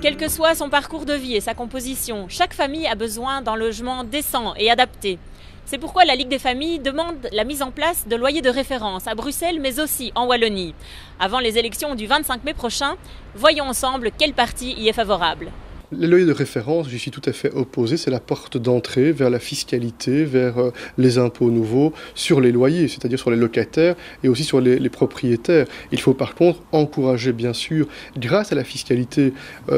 Quel que soit son parcours de vie et sa composition, chaque famille a besoin d'un logement décent et adapté. C'est pourquoi la Ligue des familles demande la mise en place de loyers de référence à Bruxelles mais aussi en Wallonie. Avant les élections du 25 mai prochain, voyons ensemble quel parti y est favorable. Les loyers de référence, j'y suis tout à fait opposé, c'est la porte d'entrée vers la fiscalité, vers les impôts nouveaux sur les loyers, c'est-à-dire sur les locataires et aussi sur les propriétaires. Il faut par contre encourager bien sûr, grâce à la fiscalité,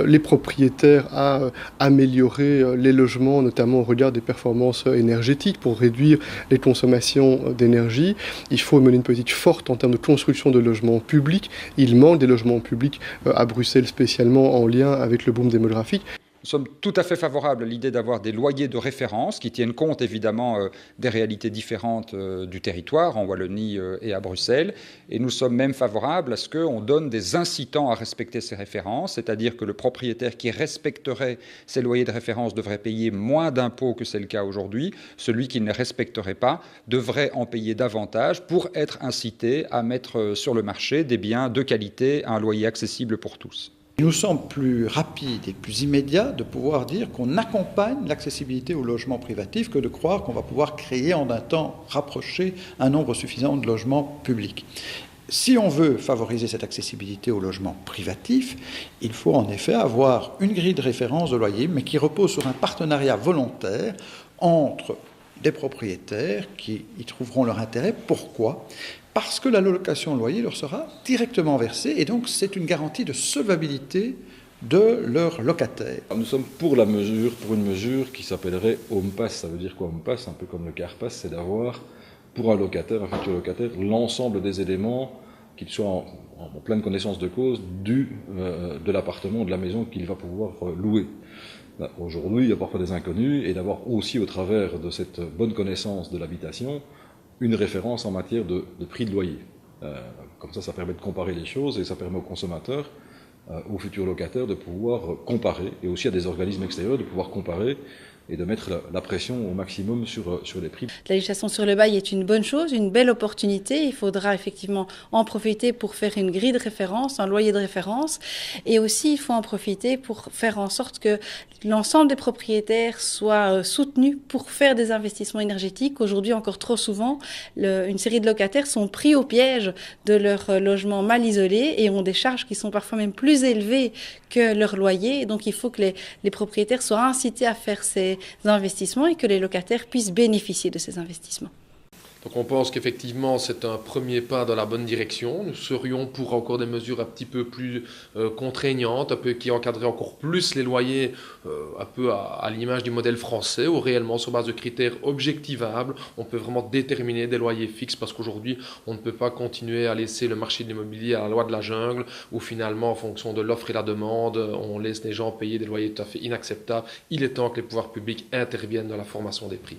les propriétaires à améliorer les logements, notamment au regard des performances énergétiques pour réduire les consommations d'énergie. Il faut mener une politique forte en termes de construction de logements publics. Il manque des logements publics à Bruxelles spécialement en lien avec le boom démographique. Nous sommes tout à fait favorables à l'idée d'avoir des loyers de référence qui tiennent compte évidemment des réalités différentes du territoire en Wallonie et à Bruxelles. Et nous sommes même favorables à ce qu'on donne des incitants à respecter ces références, c'est-à-dire que le propriétaire qui respecterait ces loyers de référence devrait payer moins d'impôts que c'est le cas aujourd'hui. Celui qui ne les respecterait pas devrait en payer davantage pour être incité à mettre sur le marché des biens de qualité à un loyer accessible pour tous. Il nous semble plus rapide et plus immédiat de pouvoir dire qu'on accompagne l'accessibilité au logement privatif que de croire qu'on va pouvoir créer en un temps rapproché un nombre suffisant de logements publics. Si on veut favoriser cette accessibilité au logement privatif, il faut en effet avoir une grille de référence de loyer, mais qui repose sur un partenariat volontaire entre des propriétaires qui y trouveront leur intérêt. Pourquoi ? Parce que l'allocation loyer leur sera directement versée et donc c'est une garantie de solvabilité de leurs locataires. Nous sommes pour une mesure qui s'appellerait Home Pass. Ça veut dire quoi Home Pass? Un peu comme le Car Pass, c'est d'avoir pour un locataire, un futur locataire, l'ensemble des éléments, qu'ils soient en pleine connaissance de cause, de l'appartement, de la maison qu'il va pouvoir louer. Aujourd'hui, il y a parfois des inconnus et d'avoir aussi au travers de cette bonne connaissance de l'habitation, une référence en matière de prix de loyer. Comme ça permet de comparer les choses et ça permet aux consommateurs, aux futurs locataires de pouvoir comparer et aussi à des organismes extérieurs de pouvoir comparer et de mettre la pression au maximum sur les prix. La législation sur le bail est une bonne chose, une belle opportunité. Il faudra effectivement en profiter pour faire une grille de référence, un loyer de référence. Et aussi, il faut en profiter pour faire en sorte que l'ensemble des propriétaires soient soutenus pour faire des investissements énergétiques. Aujourd'hui, encore trop souvent, une série de locataires sont pris au piège de leur logement mal isolé et ont des charges qui sont parfois même plus élevées que leur loyer. Et donc, il faut que les propriétaires soient incités à faire ces investissements et que les locataires puissent bénéficier de ces investissements. Donc on pense qu'effectivement c'est un premier pas dans la bonne direction. Nous serions pour encore des mesures un petit peu plus contraignantes, qui encadreraient encore plus les loyers, un peu à l'image du modèle français, où réellement sur base de critères objectivables, on peut vraiment déterminer des loyers fixes, parce qu'aujourd'hui on ne peut pas continuer à laisser le marché de l'immobilier à la loi de la jungle, où finalement en fonction de l'offre et la demande, on laisse les gens payer des loyers tout à fait inacceptables. Il est temps que les pouvoirs publics interviennent dans la formation des prix.